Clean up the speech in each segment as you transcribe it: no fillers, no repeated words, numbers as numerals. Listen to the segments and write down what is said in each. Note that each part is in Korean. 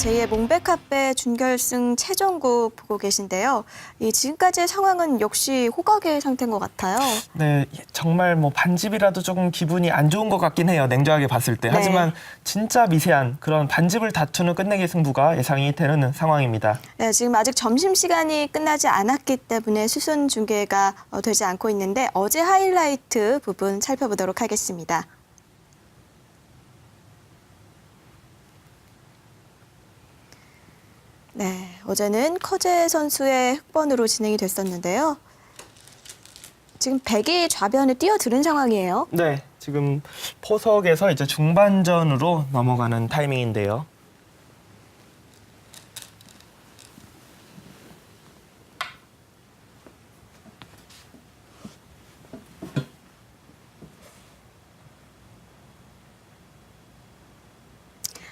제2의 몽백카페 준결승 최종국 보고 계신데요. 지금까지의 상황은 역시 호각의 상태인 것 같아요. 네, 정말 뭐 반집이라도 조금 기분이 안 좋은 것 같긴 해요. 냉정하게 봤을 때. 네. 하지만 진짜 미세한 그런 반집을 다투는 끝내기 승부가 예상이 되는 상황입니다. 네, 지금 아직 점심시간이 끝나지 않았기 때문에 수순 중계가 되지 않고 있는데 어제 하이라이트 부분 살펴보도록 하겠습니다. 네, 어제는 커제 선수의 흑번으로 진행이 됐었는데요. 지금 백이 좌변에 뛰어드는 상황이에요. 네, 지금 포석에서 이제 중반전으로 넘어가는 타이밍인데요.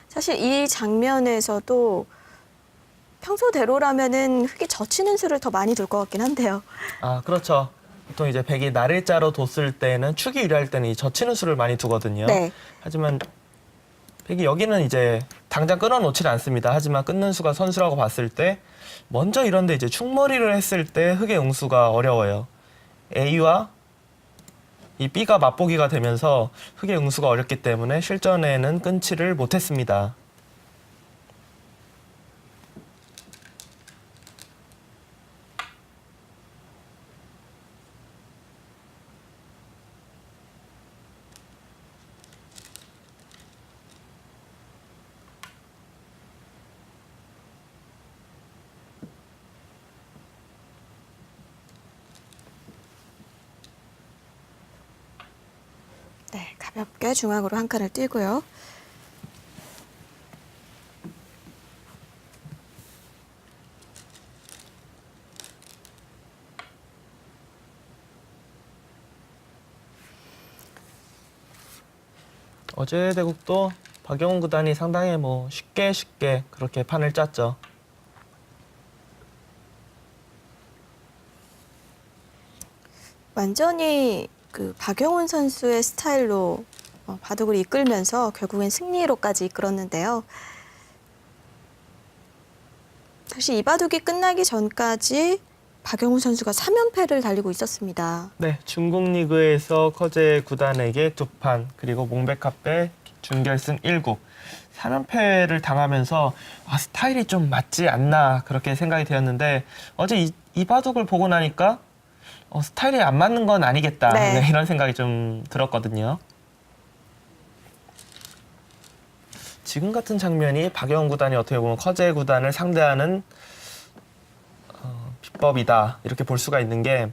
사실 이 장면에서도 평소대로라면은 흑이 젖히는 수를 더 많이 둘 것 같긴 한데요. 아, 그렇죠. 보통 이제 백이 날일자로 뒀을 때는 축이 유리할 때는 이 젖히는 수를 많이 두거든요. 네. 하지만 백이 여기는 이제 당장 끊어놓지는 않습니다. 하지만 끊는 수가 선수라고 봤을 때 먼저 이런데 이제 축머리를 했을 때 흑의 응수가 어려워요. A와 이 B가 맞보기가 되면서 흑의 응수가 어렵기 때문에 실전에는 끊지를 못했습니다. 네, 가볍게 중앙으로 한 칸을 띄고요. 어제 대국도 박영훈 구단이 상당히 뭐 쉽게 그렇게 판을 짰죠. 완전히 그 박영훈 선수의 스타일로 바둑을 이끌면서 결국엔 승리로까지 이끌었는데요. 사실 이 바둑이 끝나기 전까지 박영훈 선수가 3연패를 달리고 있었습니다. 네, 중국 리그에서 커제 구단에게 2판, 그리고 몽백카페 준결승 1국 3연패를 당하면서 스타일이 좀 맞지 않나 그렇게 생각이 되었는데 어제 이 바둑을 보고 나니까 스타일이 안 맞는 건 아니겠다. 네. 네, 이런 생각이 좀 들었거든요. 지금 같은 장면이 박영훈 구단이 어떻게 보면 커제 구단을 상대하는 비법이다 이렇게 볼 수가 있는 게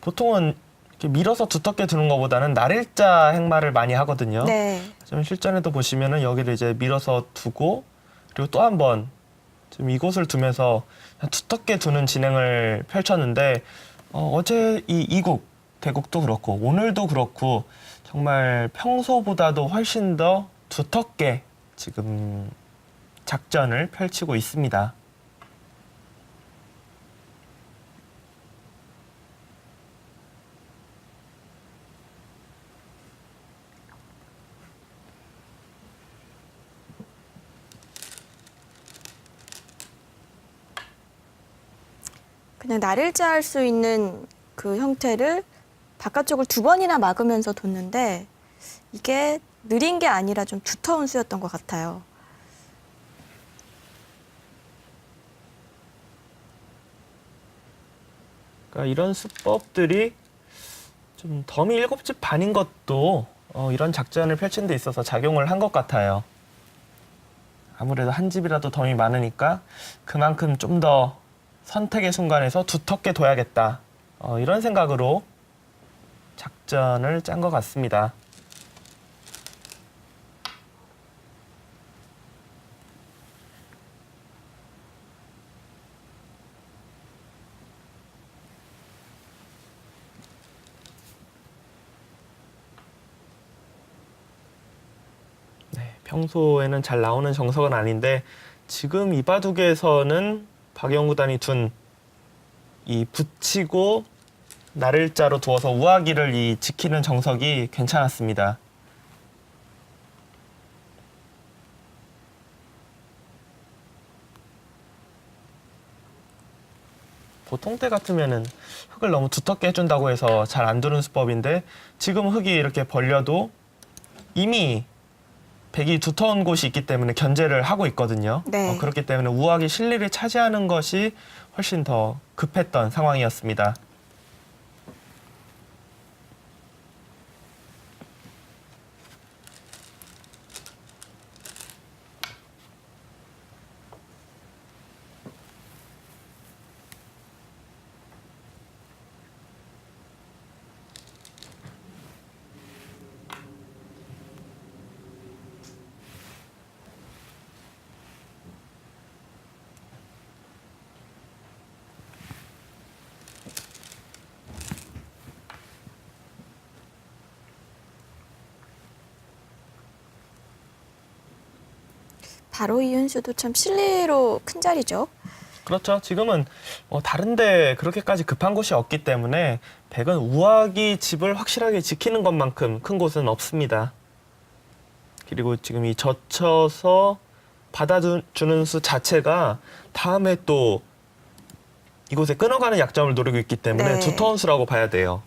보통은 이렇게 밀어서 두텁게 두는 것보다는 날일자 행마를 많이 하거든요. 네. 좀 실전에도 보시면은 여기를 이제 밀어서 두고 그리고 또 한 번 좀 이곳을 두면서 두텁게 두는 진행을 펼쳤는데 어제 이 이국 대국도 그렇고 오늘도 그렇고 정말 평소보다도 훨씬 더 두텁게 지금 작전을 펼치고 있습니다. 그냥 날일자 할 수 있는 그 형태를 바깥쪽을 2번이나 막으면서 뒀는데 이게 느린 게 아니라 좀 두터운 수였던 것 같아요. 그러니까 이런 수법들이 좀 덤이 7집 반인 것도 이런 작전을 펼친 데 있어서 작용을 한 것 같아요. 아무래도 한 집이라도 덤이 많으니까 그만큼 좀 더 선택의 순간에서 두텁게 둬야겠다. 이런 생각으로 작전을 짠 것 같습니다. 네, 평소에는 잘 나오는 정석은 아닌데 지금 이 바둑에서는 박영훈 구단이 둔 이 붙이고 날일자로 두어서 우아기를 이 지키는 정석이 괜찮았습니다. 보통 때 같으면은 흙을 너무 두텁게 해준다고 해서 잘 안 두는 수법인데 지금 흙이 이렇게 벌려도 이미 백이 두터운 곳이 있기 때문에 견제를 하고 있거든요. 네. 그렇기 때문에 우악이 실리를 차지하는 것이 훨씬 더 급했던 상황이었습니다. 바로 이은수도 참 실리로 큰 자리죠. 그렇죠. 지금은 다른데 그렇게까지 급한 곳이 없기 때문에 백은 우악이 집을 확실하게 지키는 것만큼 큰 곳은 없습니다. 그리고 지금 이 젖혀서 받아주는 수 자체가 다음에 또 이곳에 끊어가는 약점을 노리고 있기 때문에 네. 두터운 수라고 봐야 돼요.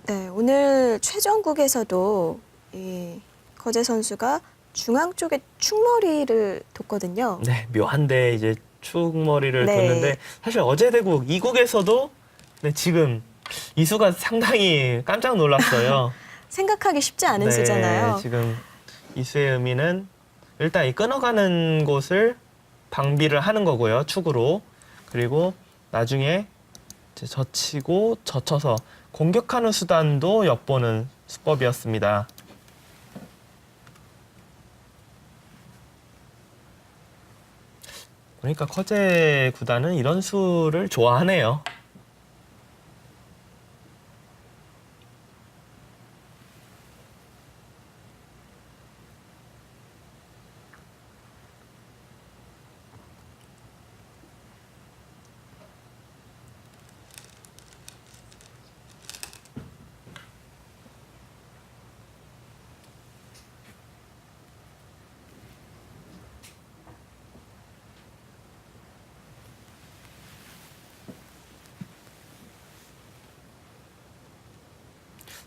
네, 오늘 최종국에서도 이 거제 선수가 중앙 쪽에 축머리를 뒀거든요. 네, 묘한데 이제 축머리를 네. 뒀는데 사실 어제 대국 이국에서도 네, 지금 이 수가 상당히 깜짝 놀랐어요. 생각하기 쉽지 않은 네, 수잖아요. 지금 이수의 의미는 일단 이 끊어가는 곳을 방비를 하는 거고요. 축으로. 그리고 나중에 이제 젖히고 젖혀서 공격하는 수단도 엿보는 수법이었습니다. 그러니까 커제 구단은 이런 수를 좋아하네요.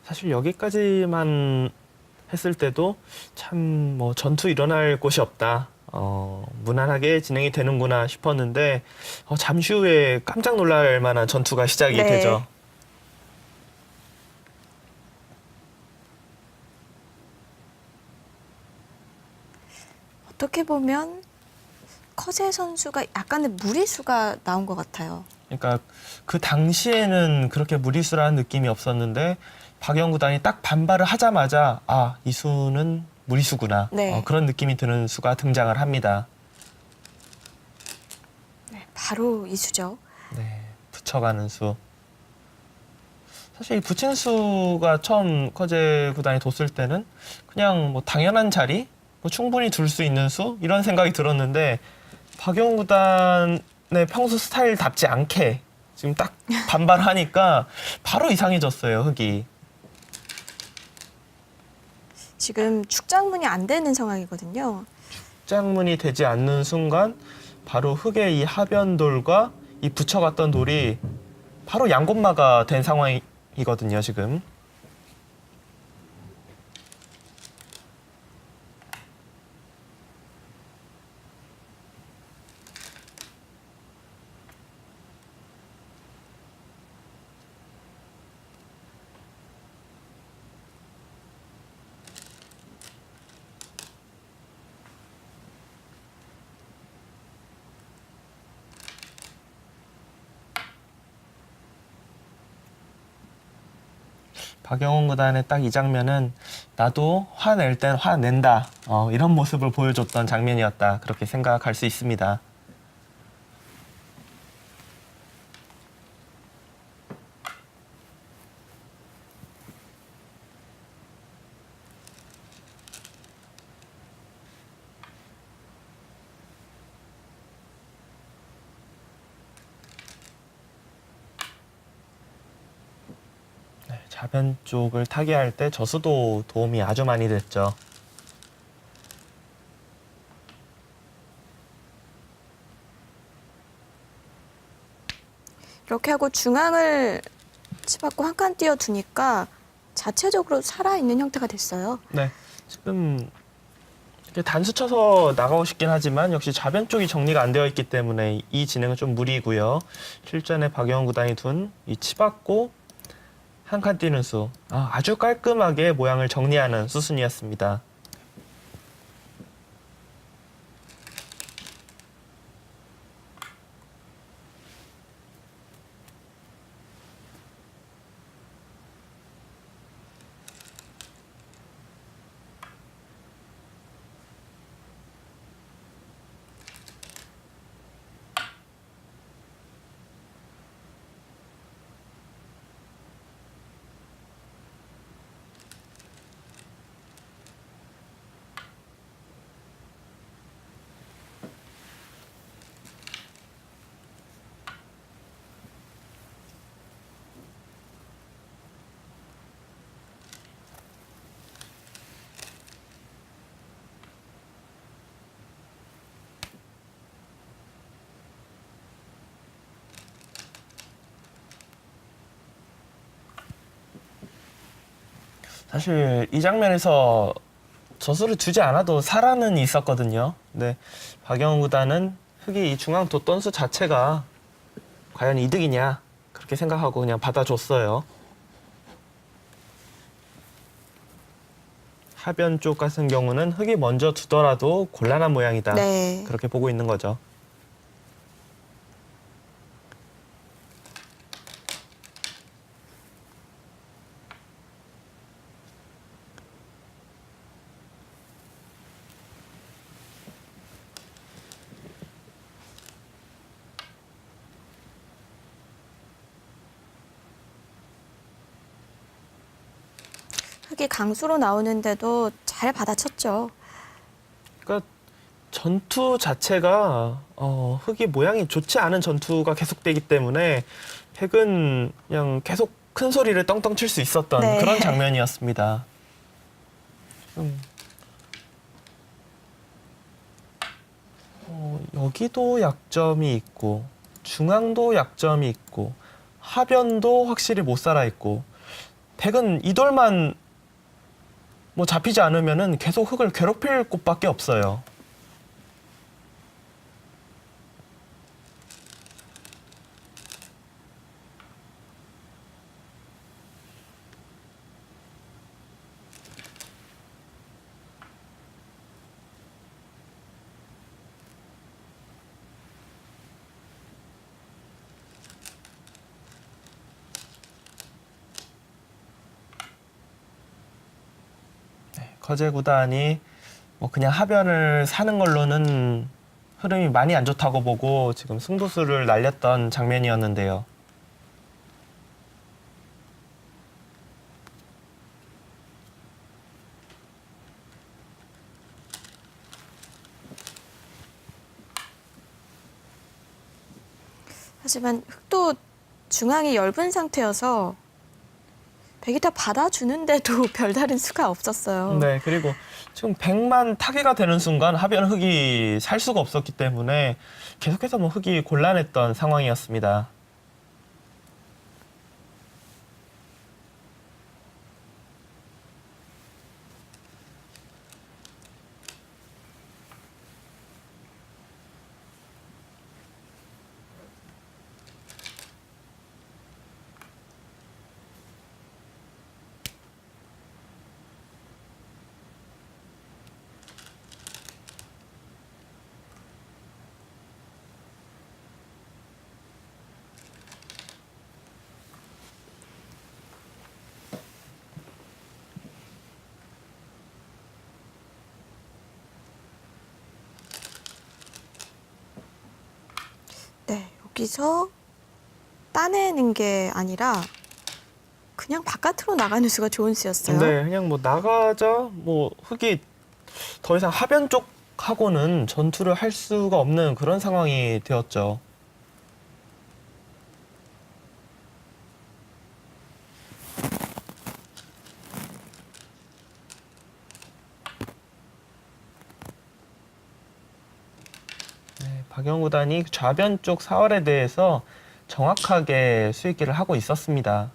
사실 여기까지만 했을 때도 참 뭐 전투 일어날 곳이 없다. 무난하게 진행이 되는구나 싶었는데 잠시 후에 깜짝 놀랄 만한 전투가 시작이 네. 되죠. 어떻게 보면 커제 선수가 약간의 무리수가 나온 것 같아요. 그러니까 그 당시에는 그렇게 무리수라는 느낌이 없었는데 박영 구단이 딱 반발을 하자마자 이 수는 무리수구나. 네. 그런 느낌이 드는 수가 등장을 합니다. 네, 바로 이수죠. 네, 붙여가는 수. 사실 이 붙인 수가 처음 커제 구단이 뒀을 때는 그냥 뭐 당연한 자리, 뭐 충분히 둘 수 있는 수 이런 생각이 들었는데 박영 구단의 평소 스타일답지 않게 지금 딱 반발하니까 바로 이상해졌어요, 흙이. 지금 축장문이 안 되는 상황이거든요. 짝문이 되지 않는 순간 바로 흙의 이 하변돌과 이 붙여갔던 돌이 바로 양곳마가 된 상황이거든요, 지금. 박영훈 구단의 딱 이 장면은 나도 화낼 땐 화낸다. 이런 모습을 보여줬던 장면이었다. 그렇게 생각할 수 있습니다. 좌변 쪽을 타개할 때 저수도 도움이 아주 많이 됐죠. 이렇게 하고 중앙을 치받고 한 칸 띄워두니까 자체적으로 살아있는 형태가 됐어요. 네, 지금 이렇게 단수 쳐서 나가고 싶긴 하지만 역시 좌변 쪽이 정리가 안 되어 있기 때문에 이 진행은 좀 무리고요. 실전에 박영훈 구단이 둔 이 치받고 한 칸 뛰는 수, 아주 깔끔하게 모양을 정리하는 수순이었습니다. 사실 이 장면에서 저수를 주지 않아도 살아는 있었거든요. 근데 박영훈 구단은 흙이 이 중앙 뒀던 수 자체가 과연 이득이냐 그렇게 생각하고 그냥 받아줬어요. 하변 쪽 같은 경우는 흙이 먼저 두더라도 곤란한 모양이다. 네. 그렇게 보고 있는 거죠. 흙이 강수로 나오는데도 잘 받아쳤죠. 그러니까 전투 자체가 흙이 모양이 좋지 않은 전투가 계속되기 때문에 팩은 그냥 계속 큰 소리를 떵떵 칠 수 있었던 네. 그런 장면이었습니다. 여기도 약점이 있고 중앙도 약점이 있고 하변도 확실히 못 살아 있고 팩은 이 돌만 뭐 잡히지 않으면은 계속 흙을 괴롭힐 곳밖에 없어요. 거제 구단이 뭐 그냥 하변을 사는 걸로는 흐름이 많이 안 좋다고 보고 지금 승부수를 날렸던 장면이었는데요. 하지만 흙도 중앙이 엷은 상태여서 백이 다 받아주는데도 별다른 수가 없었어요. 네, 그리고 지금 100만 타개가 되는 순간 하변 흙이 살 수가 없었기 때문에 계속해서 뭐 흙이 곤란했던 상황이었습니다. 네, 여기서 따내는 게 아니라 그냥 바깥으로 나가는 수가 좋은 수였어요. 네, 그냥 뭐 나가자 뭐 흙이 더 이상 하변 쪽하고는 전투를 할 수가 없는 그런 상황이 되었죠. 박영훈 구단이 좌변 쪽 사활에 대해서 정확하게 수익기를 하고 있었습니다.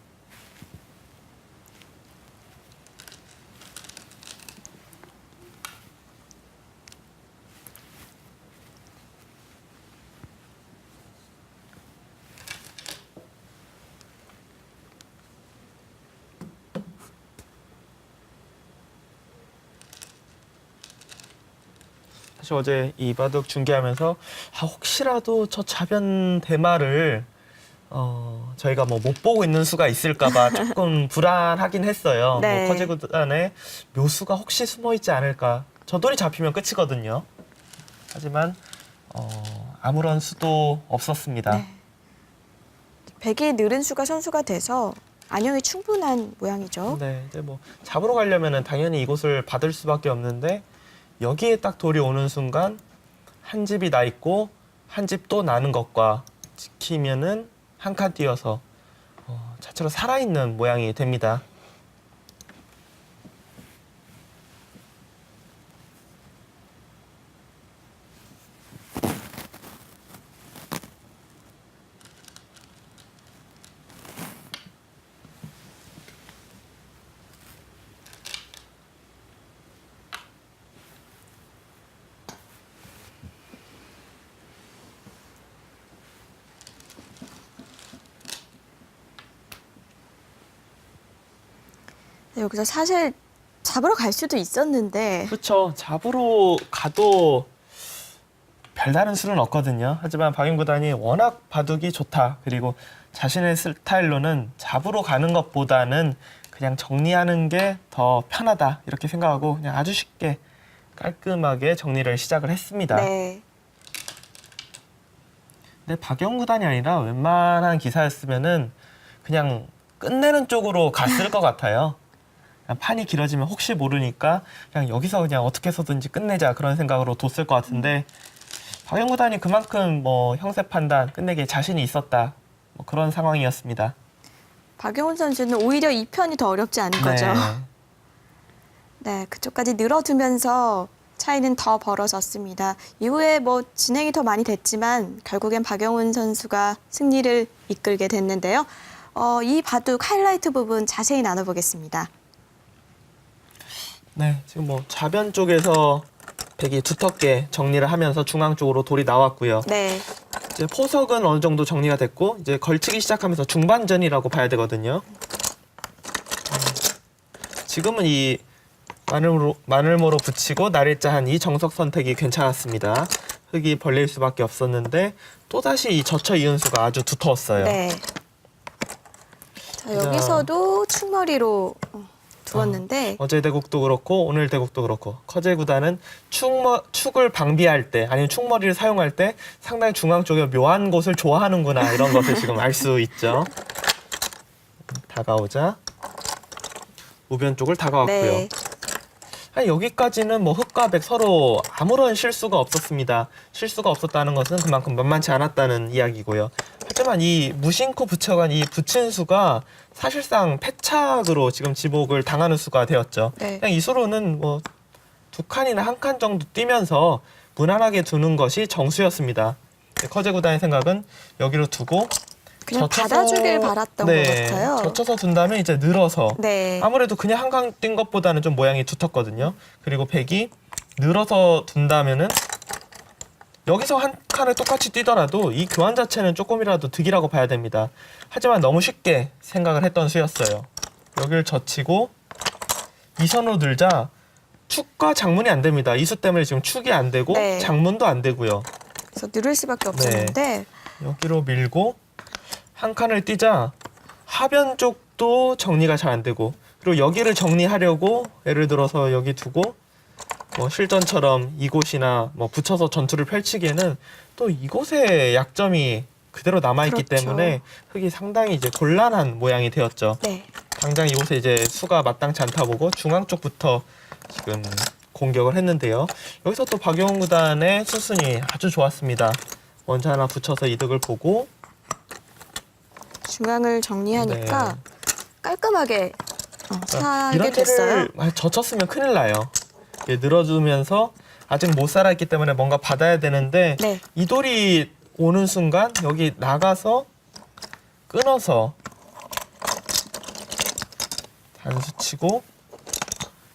사실 어제 이 바둑 중계하면서 혹시라도 저 좌변 대마를 저희가 뭐 못 보고 있는 수가 있을까봐 조금 불안하긴 했어요. 네. 뭐 커제 구단에 묘수가 혹시 숨어 있지 않을까. 저 돌이 잡히면 끝이거든요. 하지만 아무런 수도 없었습니다. 네. 백이 느른 수가 선수가 돼서 안영이 충분한 모양이죠. 네, 이제 뭐 잡으러 가려면은 당연히 이곳을 받을 수밖에 없는데 여기에 딱 돌이 오는 순간 한 집이 나 있고 한 집 또 나는 것과 지키면은 한 칸 뛰어서 자체로 살아있는 모양이 됩니다. 네, 여기서 사실 잡으러 갈 수도 있었는데 그렇죠. 잡으러 가도 별다른 수는 없거든요. 하지만 박영 구단이 워낙 바둑이 좋다. 그리고 자신의 스타일로는 잡으러 가는 것보다는 그냥 정리하는 게 더 편하다. 이렇게 생각하고 그냥 아주 쉽게 깔끔하게 정리를 시작을 했습니다. 네. 근데 박영 구단이 아니라 웬만한 기사였으면은 그냥 끝내는 쪽으로 갔을 것 같아요. 그냥 판이 길어지면 혹시 모르니까 그냥 여기서 그냥 어떻게 해서든지 끝내자 그런 생각으로 뒀을 것 같은데 박영 구단이 그만큼 뭐 형세 판단 끝내기에 자신이 있었다 뭐 그런 상황이었습니다. 박영훈 선수는 오히려 이 편이 더 어렵지 않은 거죠. 네, 그쪽까지 늘어두면서 차이는 더 벌어졌습니다. 이후에 뭐 진행이 더 많이 됐지만 결국엔 박영훈 선수가 승리를 이끌게 됐는데요. 이 바둑 하이라이트 부분 자세히 나눠보겠습니다. 네, 지금 뭐 좌변 쪽에서 백이 두텁게 정리를 하면서 중앙 쪽으로 돌이 나왔고요. 네, 이제 포석은 어느 정도 정리가 됐고 이제 걸치기 시작하면서 중반전이라고 봐야 되거든요. 지금은 이 마늘모로 붙이고 날일자한 이 정석 선택이 괜찮았습니다. 흙이 벌릴 수밖에 없었는데 또다시 이 젖혀 이은 수가 아주 두터웠어요. 네. 자, 여기서도 충머리로 두었는데 어제 대국도 그렇고 오늘 대국도 그렇고 커제 구단은 축을 방비할 때 아니면 축머리를 사용할 때 상당히 중앙 쪽에 묘한 곳을 좋아하는구나 이런 것을 지금 알 수 있죠. 다가오자 우변 쪽을 다가왔고요. 네, 여기까지는 뭐 흑과 백 서로 아무런 실수가 없었습니다. 실수가 없었다는 것은 그만큼 만만치 않았다는 이야기고요. 하지만 이 무심코 붙여간 이 붙인 수가 사실상 패착으로 지금 지목을 당하는 수가 되었죠. 네. 그냥 이 수로는 뭐 두 칸이나 한 칸 정도 뛰면서 무난하게 두는 것이 정수였습니다. 커제 구단의 생각은 여기로 두고 그냥 받아주길 바랐던 것 같아요. 젖혀서 둔다면 이제 늘어서 네, 아무래도 그냥 한 칸 뛴 것보다는 좀 모양이 두텁거든요. 그리고 백이 늘어서 둔다면은 여기서 한 칸을 똑같이 뛰더라도 이 교환 자체는 조금이라도 득이라고 봐야 됩니다. 하지만 너무 쉽게 생각을 했던 수였어요. 여기를 젖히고 이 선으로 늘자 축과 장문이 안 됩니다. 이 수 때문에 지금 축이 안 되고 네. 장문도 안 되고요. 그래서 누를 수밖에 없었는데 여기로 밀고 한 칸을 뛰자 하변 쪽도 정리가 잘 안 되고 그리고 여기를 정리하려고 예를 들어서 여기 두고 뭐 실전처럼 이곳이나 뭐 붙여서 전투를 펼치기에는 또 이곳에 약점이 그대로 남아있기 그렇죠. 때문에 흙이 상당히 이제 곤란한 모양이 되었죠. 네, 당장 이곳에 이제 수가 마땅치 않다 보고 중앙 쪽부터 지금 공격을 했는데요. 여기서 또 박영훈 구단의 수순이 아주 좋았습니다. 원자 하나 붙여서 이득을 보고 중앙을 정리하니까 네. 깔끔하게 사게 이런 됐어요. 데를 젖혔으면 큰일 나요. 늘어주면서 아직 못 살아있기 때문에 뭔가 받아야 되는데 네. 이 돌이 오는 순간 여기 나가서 끊어서 단수 치고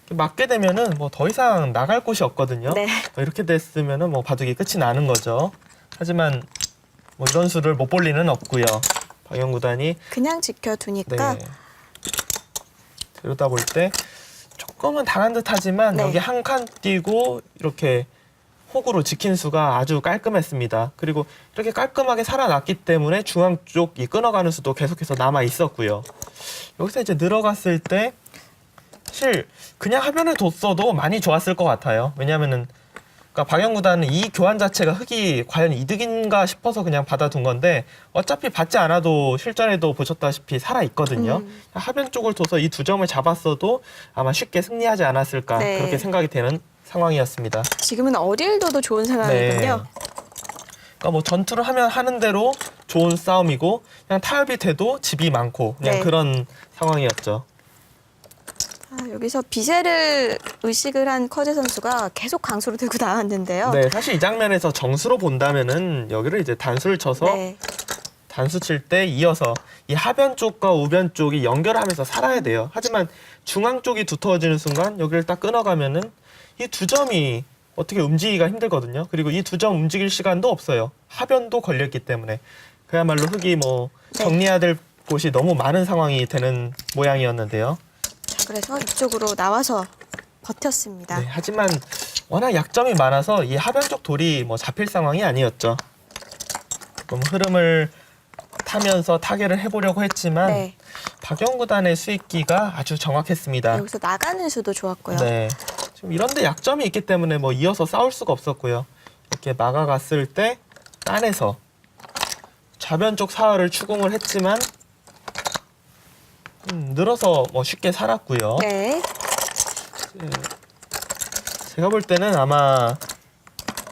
맞게 되면은 뭐 더 이상 나갈 곳이 없거든요. 네. 이렇게 됐으면은 뭐 바둑이 끝이 나는 거죠. 하지만 뭐 이런 수를 못 볼 리는 없고요. 박영 구단이 그냥 지켜두니까 네. 들여다 볼 때 조금은 당한 듯하지만 네. 여기 한 칸 띄고 이렇게 호구로 지킨 수가 아주 깔끔했습니다. 그리고 이렇게 깔끔하게 살아났기 때문에 중앙 쪽이 끊어가는 수도 계속해서 남아 있었고요. 여기서 이제 늘어갔을 때 사실 그냥 화면을 뒀어도 많이 좋았을 것 같아요. 왜냐하면은 그러니까 박영 구단은 이 교환 자체가 흙이 과연 이득인가 싶어서 그냥 받아둔 건데 어차피 받지 않아도 실전에도 보셨다시피 살아 있거든요. 하변 쪽을 둬서 이 두 점을 잡았어도 아마 쉽게 승리하지 않았을까 네. 그렇게 생각이 되는 상황이었습니다. 지금은 어딜 둬도 좋은 상황이군요. 그러니까 뭐 전투를 하면 하는 대로 좋은 싸움이고 그냥 타협이 돼도 집이 많고 그냥 네. 그런 상황이었죠. 여기서 비세를 의식을 한 커제 선수가 계속 강수로 들고 나왔는데요. 네, 사실 이 장면에서 정수로 본다면은 여기를 이제 단수를 쳐서 네. 단수 칠 때 이어서 이 하변 쪽과 우변 쪽이 연결하면서 살아야 돼요. 하지만 중앙 쪽이 두터워지는 순간 여기를 딱 끊어가면은 이 두 점이 어떻게 움직이기가 힘들거든요. 그리고 이 두 점 움직일 시간도 없어요. 하변도 걸렸기 때문에 그야말로 흙이 뭐 네. 정리해야 될 곳이 너무 많은 상황이 되는 모양이었는데요. 그래서 이쪽으로 나와서 버텼습니다. 네, 하지만 워낙 약점이 많아서 이 하변 쪽 돌이 뭐 잡힐 상황이 아니었죠. 조금 흐름을 타면서 타결을 해보려고 했지만 네. 박영 구단의 수익기가 아주 정확했습니다. 여기서 나가는 수도 좋았고요. 네, 지금 이런데 약점이 있기 때문에 뭐 이어서 싸울 수가 없었고요. 이렇게 막아갔을 때 딴에서 좌변 쪽 사활을 추궁을 했지만 늘어서 뭐 쉽게 살았고요. 네. 제가 볼 때는 아마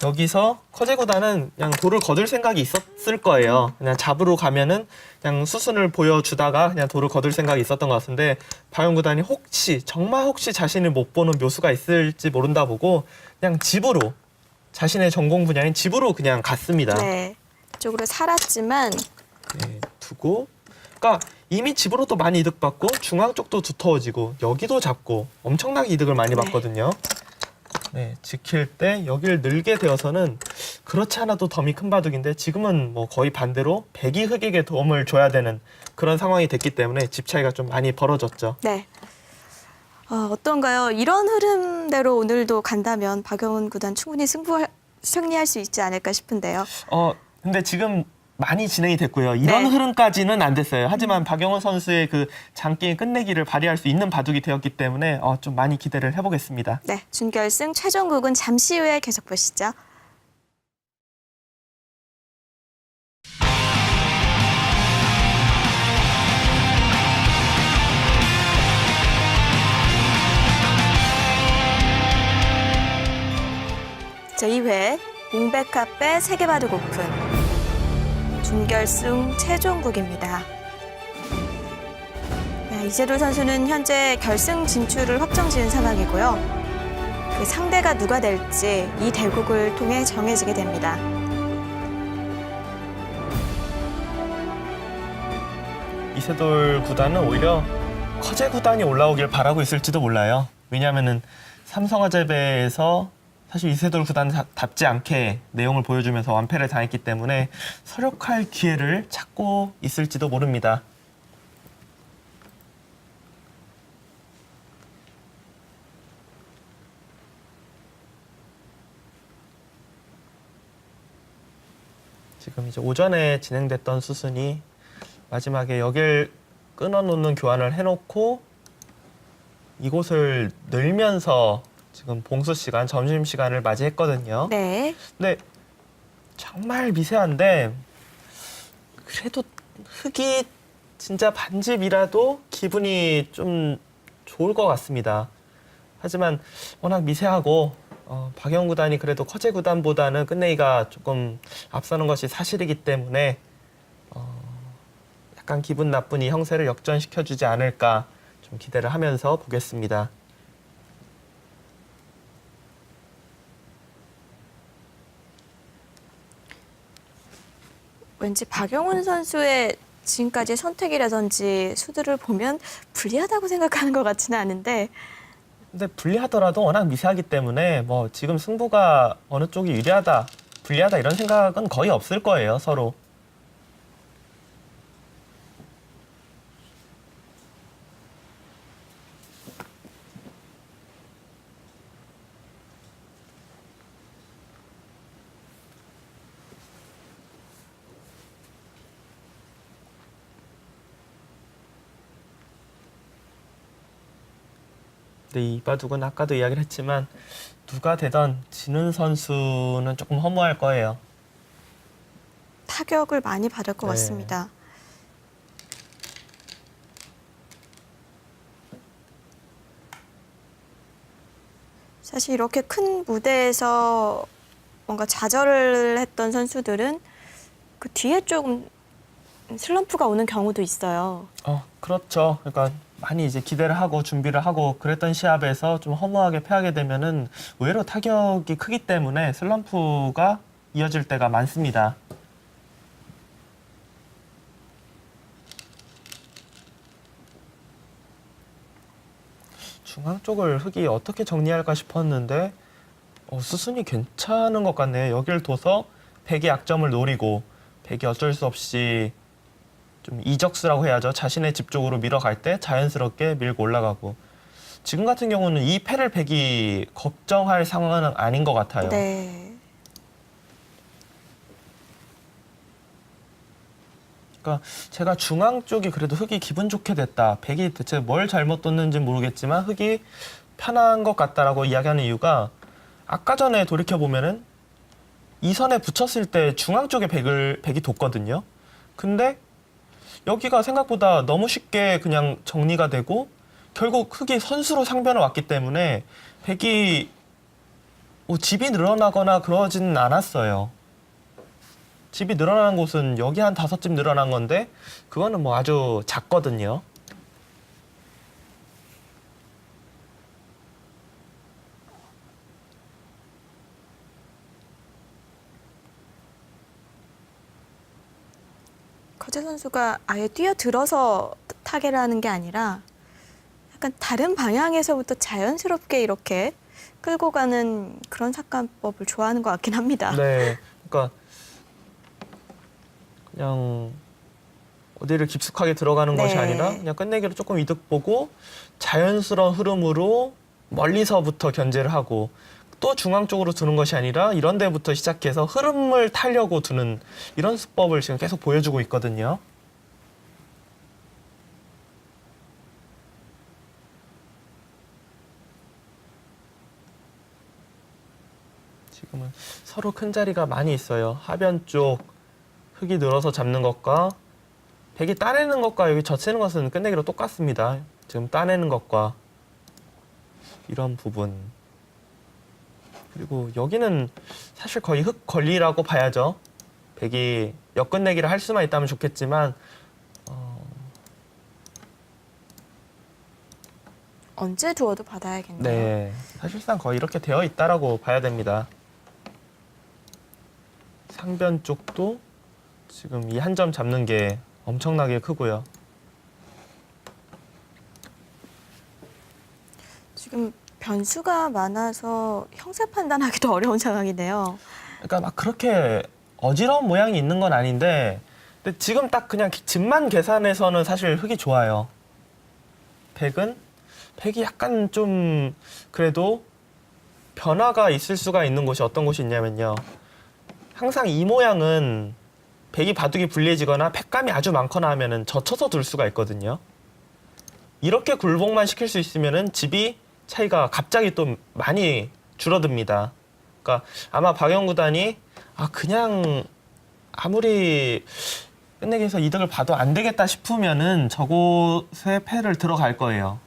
여기서 커제 구단은 그냥 돌을 거둘 생각이 있었을 거예요. 그냥 잡으러 가면은 그냥 수순을 보여주다가 그냥 돌을 거둘 생각이 있었던 것 같은데 박영 구단이 혹시 정말 혹시 자신을 못 보는 묘수가 있을지 모른다 보고 그냥 집으로 자신의 전공 분야인 집으로 그냥 갔습니다. 네. 이쪽으로 살았지만 네, 두고 그러니까 이미 집으로도 많이 이득 받고 중앙 쪽도 두터워지고 여기도 잡고 엄청나게 이득을 많이 네. 받거든요. 네, 지킬 때 여기를 늘게 되어서는 그렇지 않아도 덤이 큰 바둑인데 지금은 뭐 거의 반대로 백이 흑에게 도움을 줘야 되는 그런 상황이 됐기 때문에 집 차이가 좀 많이 벌어졌죠. 네. 어떤가요? 이런 흐름대로 오늘도 간다면 박영훈 구단 충분히 승리할 수 있지 않을까 싶은데요. 근데 지금 많이 진행이 됐고요. 이런 네. 흐름까지는 안 됐어요. 하지만 박영훈 선수의 그 장게임 끝내기를 발휘할 수 있는 바둑이 되었기 때문에 좀 많이 기대를 해보겠습니다. 네, 준결승 최종국은 잠시 후에 계속 보시죠. 제2회 웅백카페 세계바둑 오픈 준결승 최종국입니다. 네, 이재도 선수는 현재 결승 진출을 확정지은 상황이고요. 그 상대가 누가 될지 이 대국을 통해 정해지게 됩니다. 이세돌 구단은 오히려 커제 구단이 올라오길 바라고 있을지도 몰라요. 왜냐하면은 삼성화재배에서 사실 이세돌 구단답지 않게 내용을 보여주면서 완패를 당했기 때문에 서력할 기회를 찾고 있을지도 모릅니다. 지금 이제 오전에 진행됐던 수순이 마지막에 여길 끊어놓는 교환을 해놓고 이곳을 늘면서 지금 봉수 시간, 점심 시간을 맞이했거든요. 네. 근데 정말 미세한데 그래도 흙이 진짜 반집이라도 기분이 좀 좋을 것 같습니다. 하지만 워낙 미세하고 박영 구단이 그래도 커제 구단보다는 끝내기가 조금 앞서는 것이 사실이기 때문에 약간 기분 나쁜 이 형세를 역전시켜주지 않을까 좀 기대를 하면서 보겠습니다. 왠지 박용훈 선수의 지금까지의 선택이라든지 수들을 보면 불리하다고 생각하는 것 같지는 않은데 근데 불리하더라도 워낙 미세하기 때문에 뭐 지금 승부가 어느 쪽이 유리하다, 불리하다 이런 생각은 거의 없을 거예요, 서로. 근데 이 바둑은 아까도 이야기를 했지만 누가 되던 지는 선수는 조금 허무할 거예요. 타격을 많이 받을 것 네. 같습니다. 사실 이렇게 큰 무대에서 뭔가 좌절을 했던 선수들은 그 뒤에 조금 슬럼프가 오는 경우도 있어요. 그렇죠. 그러니까 많이 이제 기대를 하고 준비를 하고 그랬던 시합에서 좀 허무하게 패하게 되면은 의외로 타격이 크기 때문에 슬럼프가 이어질 때가 많습니다. 중앙 쪽을 흙이 어떻게 정리할까 싶었는데 수순이 괜찮은 것 같네요. 여기를 둬서 백의 약점을 노리고 백이 어쩔 수 없이 좀 이적수라고 해야죠. 자신의 집 쪽으로 밀어갈 때 자연스럽게 밀고 올라가고 지금 같은 경우는 이 패를 백이 걱정할 상황은 아닌 것 같아요. 네. 그러니까 제가 중앙 쪽이 그래도 흙이 기분 좋게 됐다. 백이 대체 뭘 잘못 뒀는지 모르겠지만 흙이 편한 것 같다라고 이야기하는 이유가 아까 전에 돌이켜 보면은 이 선에 붙였을 때 중앙 쪽에 백이 뒀거든요. 근데 여기가 생각보다 너무 쉽게 그냥 정리가 되고 결국 흙이 선수로 상변을 왔기 때문에 백이 뭐 집이 늘어나거나 그러지는 않았어요. 집이 늘어난 곳은 여기 한 5집 늘어난 건데 그거는 뭐 아주 작거든요. 거제 선수가 아예 뛰어들어서 타계를 하는 게 아니라 약간 다른 방향에서부터 자연스럽게 이렇게 끌고 가는 그런 삭감법을 좋아하는 것 같긴 합니다. 네, 그러니까 그냥 어디를 깊숙하게 들어가는 네. 것이 아니라 그냥 끝내기로 조금 이득 보고 자연스러운 흐름으로 멀리서부터 견제를 하고 또 중앙 쪽으로 두는 것이 아니라 이런 데부터 시작해서 흐름을 타려고 두는 이런 수법을 지금 계속 보여주고 있거든요. 지금은 서로 큰 자리가 많이 있어요. 하변 쪽 흙이 늘어서 잡는 것과 백이 따내는 것과 여기 젖히는 것은 끝내기로 똑같습니다. 지금 따내는 것과 이런 부분. 그리고 여기는 사실 거의 흙 권리라고 봐야죠. 백이 역끝내기를 할 수만 있다면 좋겠지만 언제 두어도 받아야겠네요. 네, 사실상 거의 이렇게 되어 있다라고 봐야 됩니다. 상변 쪽도 지금 이 한 점 잡는 게 엄청나게 크고요. 지금 변수가 많아서 형세 판단하기도 어려운 상황이네요. 그러니까 막 그렇게 어지러운 모양이 있는 건 아닌데 근데 지금 딱 그냥 집만 계산해서는 사실 흙이 좋아요. 백이 약간 좀 그래도 변화가 있을 수가 있는 곳이 어떤 곳이 있냐면요. 항상 이 모양은 백이 바둑이 불리해지거나 팩감이 아주 많거나 하면은 젖혀서 둘 수가 있거든요. 이렇게 굴복만 시킬 수 있으면은 집이 차이가 갑자기 또 많이 줄어듭니다. 그러니까 아마 박영 구단이 그냥 아무리 끝내기에서 이득을 봐도 안 되겠다 싶으면은 저곳에 패를 들어갈 거예요.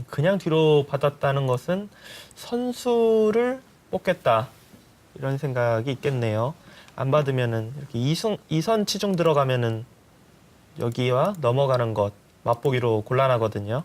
그냥 뒤로 받았다는 것은 선수를 뽑겠다 이런 생각이 있겠네요. 안 받으면은 이렇게 이선 치중 들어가면은 여기와 넘어가는 것 맛보기로 곤란하거든요.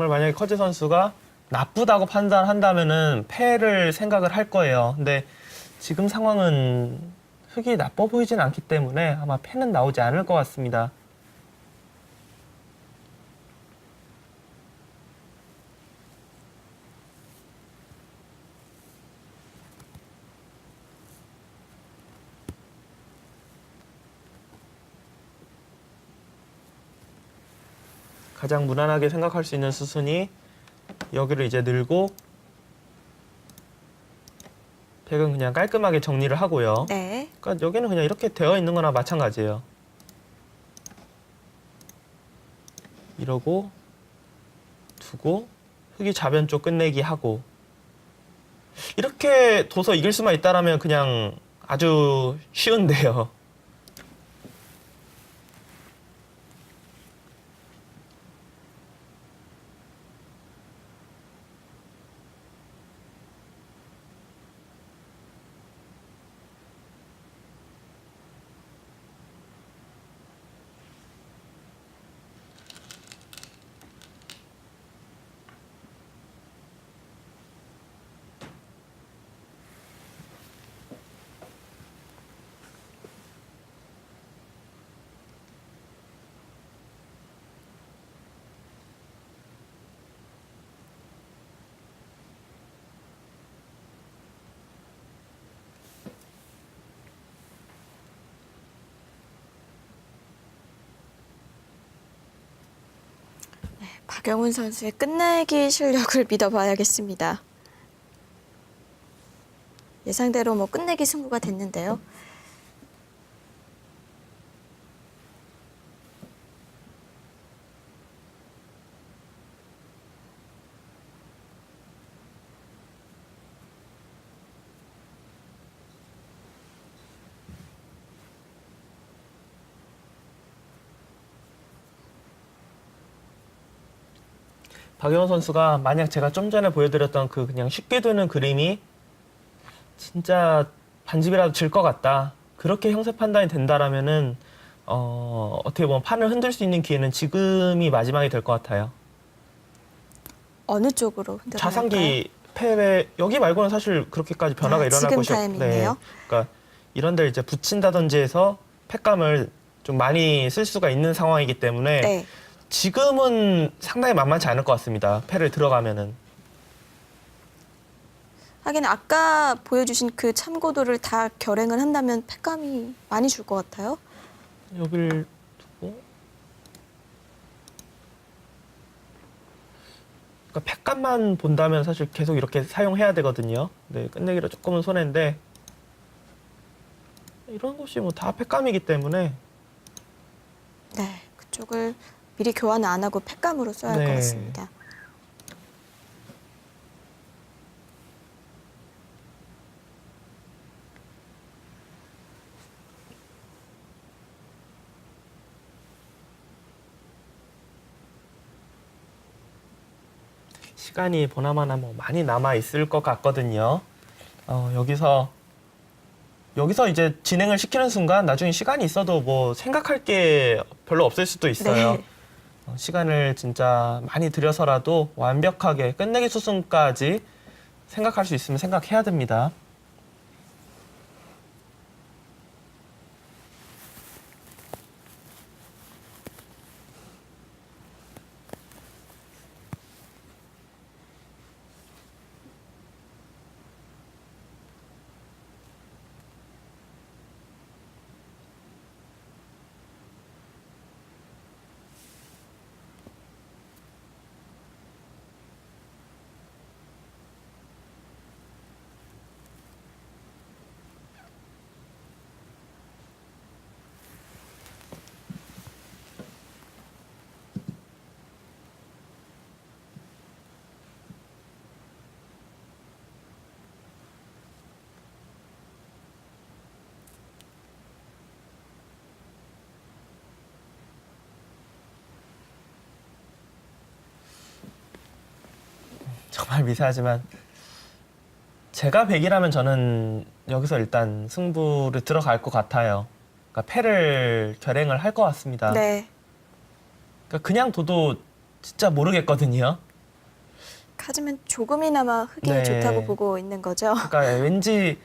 만약에 커즈 선수가 나쁘다고 판단한다면은 패를 생각을 할 거예요. 근데 지금 상황은 흙이 나빠 보이진 않기 때문에 아마 패는 나오지 않을 것 같습니다. 가장 무난하게 생각할 수 있는 수순이 여기를 이제 늘고 팩은 그냥 깔끔하게 정리를 하고요. 네. 그러니까 여기는 그냥 이렇게 되어 있는 거나 마찬가지예요. 이러고 두고 흙이 좌변 쪽 끝내기 하고 이렇게 둬서 이길 수만 있다라면 그냥 아주 쉬운데요. 박영훈 선수의 끝내기 실력을 믿어봐야겠습니다. 예상대로 뭐 끝내기 승부가 됐는데요. 박영호 선수가 만약 제가 좀 전에 보여드렸던 그 그냥 쉽게 두는 그림이 진짜 반집이라도 질 것 같다. 그렇게 형세 판단이 된다라면은 어떻게 보면 판을 흔들 수 있는 기회는 지금이 마지막이 될 것 같아요. 어느 쪽으로 흔들어야 할까요? 자상기 패배 여기 말고는 사실 그렇게까지 변화가 일어날 지금 것이 타이밍이네요. 그러니까 이런 데 이제 붙인다든지 해서 팩감을 좀 많이 쓸 수가 있는 상황이기 때문에 네. 지금은 상당히 만만치 않을 것 같습니다. 패를 들어가면은. 하긴 아까 보여주신 그 참고도를 다 결행을 한다면 팩감이 많이 줄 것 같아요. 여길 두고 그러니까 팩감만 본다면 사실 계속 이렇게 사용해야 되거든요. 네, 끝내기로 조금은 손해인데 이런 것이 뭐 다 팩감이기 때문에 네, 그쪽을 미리 교환을 안 하고 팩감으로 써야 할 것 네. 같습니다. 시간이 보나마나 뭐 많이 남아 있을 것 같거든요. 여기서 이제 진행을 시키는 순간 나중에 시간이 있어도 뭐 생각할 게 별로 없을 수도 있어요. 네. 시간을 진짜 많이 들여서라도 완벽하게 끝내기 수순까지 생각할 수 있으면 생각해야 됩니다. 정말 미세하지만 제가 100이라면 저는 여기서 일단 승부를 들어갈 것 같아요. 그러니까 패를 결행을 할 것 같습니다. 네. 그러니까 그냥 둬도 진짜 모르겠거든요. 카즈면 조금이나마 흙이 네. 좋다고 보고 있는 거죠. 그러니까 왠지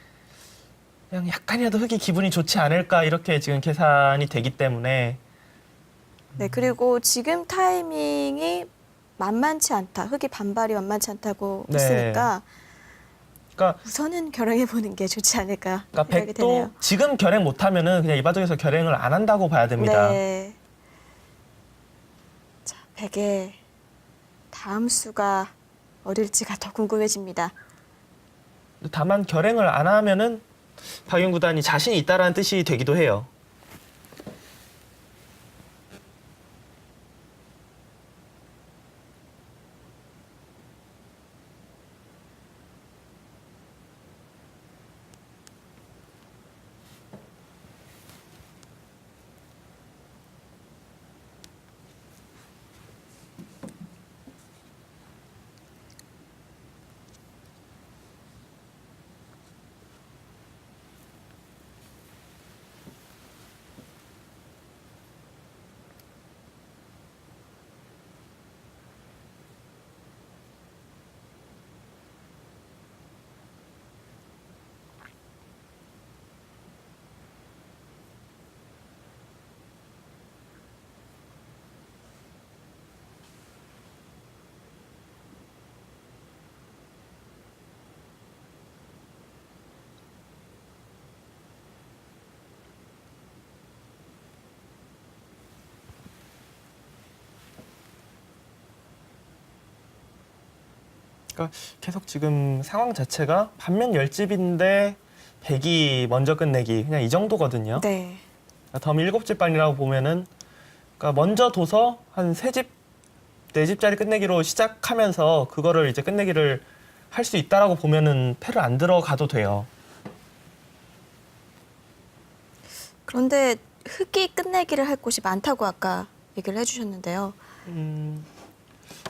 그냥 약간이라도 흙이 기분이 좋지 않을까 이렇게 지금 계산이 되기 때문에 네, 그리고 지금 타이밍이 만만치 않다. 흙이 반발이 만만치 않다고 네. 했으니까 그러니까 우선은 결행해 보는 게 좋지 않을까 그러니까 생각이 되네요. 100도 지금 결행 못하면은 그냥 이바둑에서 결행을 안 한다고 봐야 됩니다. 네. 자, 100의 다음 수가 어딜지가 더 궁금해집니다. 다만 결행을 안 하면은 박윤 구단이 자신이 있다라는 뜻이 되기도 해요. 그러니까 계속 지금 상황 자체가 반면 10집인데 100이 먼저 끝내기 그냥 이 정도거든요. 네. 그러니까 덤 7집반이라고 보면은 그러니까 먼저 둬서 한 3집, 4집짜리 끝내기로 시작하면서 그거를 이제 끝내기를 할 수 있다라고 보면은 패를 안 들어가도 돼요. 그런데 흙이 끝내기를 할 곳이 많다고 아까 얘기를 해주셨는데요.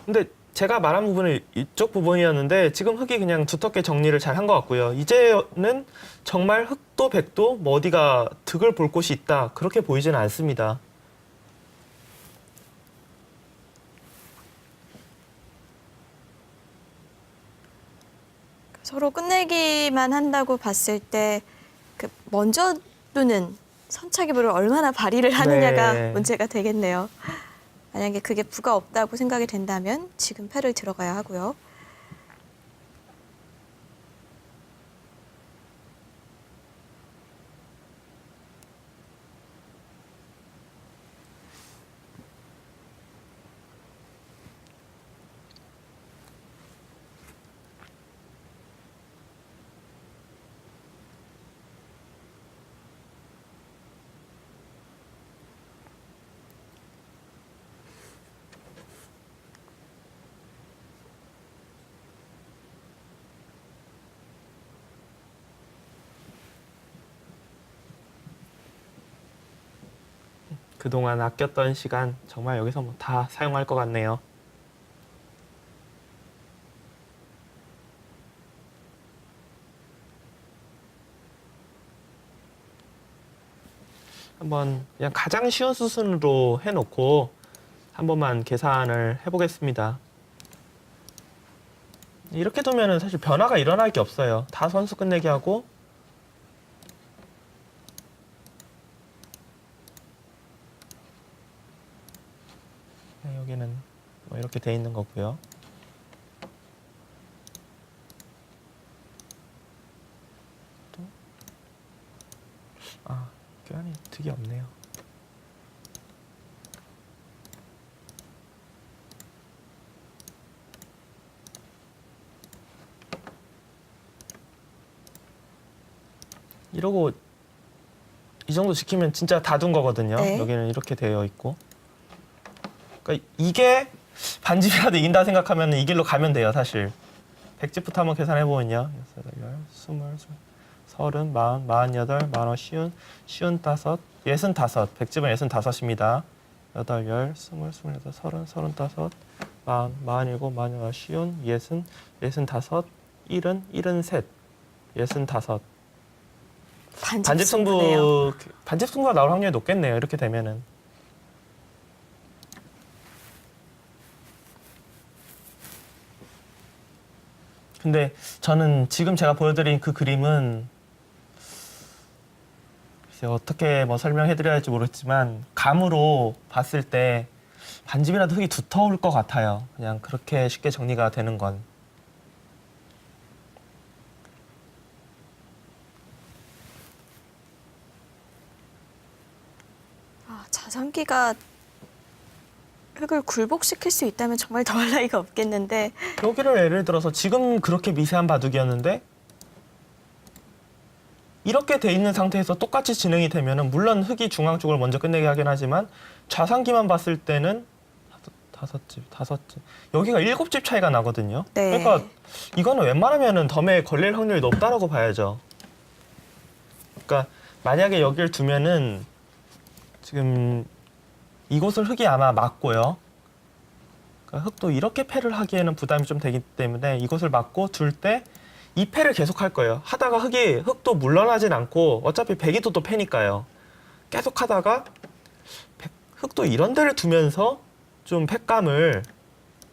근데 제가 말한 부분은 이쪽 부분이었는데 지금 흙이 그냥 두텁게 정리를 잘 한 것 같고요. 이제는 정말 흙도 백도 뭐 어디가 득을 볼 곳이 있다 그렇게 보이지는 않습니다. 서로 끝내기만 한다고 봤을 때 그 먼저 두는 선차기부를 얼마나 발휘를 하느냐가 네. 문제가 되겠네요. 만약에 그게 부가 없다고 생각이 된다면 지금 패를 들어가야 하고요. 그동안 아꼈던 시간 정말 여기서 뭐 다 사용할 것 같네요. 한번 그냥 가장 쉬운 수순으로 해놓고 한 번만 계산을 해보겠습니다. 이렇게 두면은 사실 변화가 일어날 게 없어요. 다 선수 끝내기 하고 여기는 뭐 이렇게 돼 있는 거고요. 또 꽤 득이 없네요. 이러고 이 정도 지키면 진짜 다 둔 거거든요. 네. 여기는 이렇게 되어 있고. 그러니까 이게 반집이라도 이긴다 생각하면 이 길로 가면 돼요, 사실. 100집부터 한번 계산해보면요. 6, 8, 20, 30, 40, 40, 48, 50, 55, 65, 100집은 65입니다. 8, 10, 20, 28, 30, 35, 마흔일곱, 마흔여덟, 쉬운, 예순, 예순다섯, 일흔, 일흔셋, 예순다섯. 반집 승부가 나올 확률이 높겠네요. 이렇게 되면은. 근데 저는 지금 제가 보여드린 그 그림은 글쎄 어떻게 뭐 설명해드려야 할지 모르겠지만 감으로 봤을 때 반집이라도 흙이 두터울 것 같아요. 그냥 그렇게 쉽게 정리가 되는 건. 자성기가 흙을 굴복시킬 수 있다면 정말 더할 나위가 없겠는데 여기를 예를 들어서 지금 그렇게 미세한 바둑이었는데 이렇게 돼 있는 상태에서 똑같이 진행이 되면은 물론 흙이 중앙 쪽을 먼저 끝내게 하긴 하지만 좌상기만 봤을 때는 다섯 집 여기가 7집 차이가 나거든요. 네. 그러니까 이거는 웬만하면은 덤에 걸릴 확률이 높다라고 봐야죠. 그러니까 만약에 여기를 두면은 지금 이곳을 흙이 아마 막고요. 그러니까 흙도 이렇게 패를 하기에는 부담이 좀 되기 때문에 이곳을 막고 둘 때 이 패를 계속 할 거예요. 하다가 흙도 물러나진 않고 어차피 백이도 또 패니까요. 계속 하다가 흙도 이런 데를 두면서 좀 패감을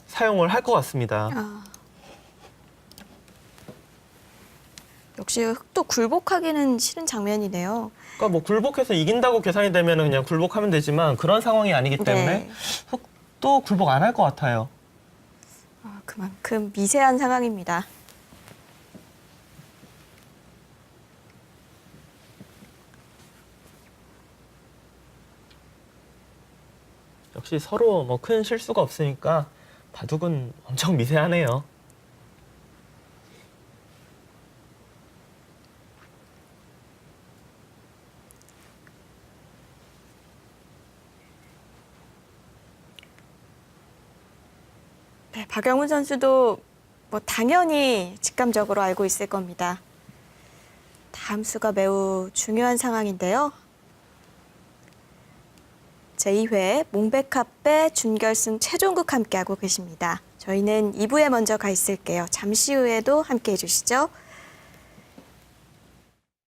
사용을 할 것 같습니다. 역시 흙도 굴복하기는 싫은 장면이네요. 그러니까 뭐 굴복해서 이긴다고 계산이 되면 그냥 굴복하면 되지만 그런 상황이 아니기 때문에 네. 흙도 굴복 안 할 것 같아요. 그만큼 미세한 상황입니다. 역시 서로 뭐 큰 실수가 없으니까 바둑은 엄청 미세하네요. 네, 박영훈 선수도 뭐 당연히 직감적으로 알고 있을 겁니다. 다음 수가 매우 중요한 상황인데요. 제2회 몽백합배 준결승 최종극 함께하고 계십니다. 저희는 2부에 먼저 가 있을게요. 잠시 후에도 함께해 주시죠.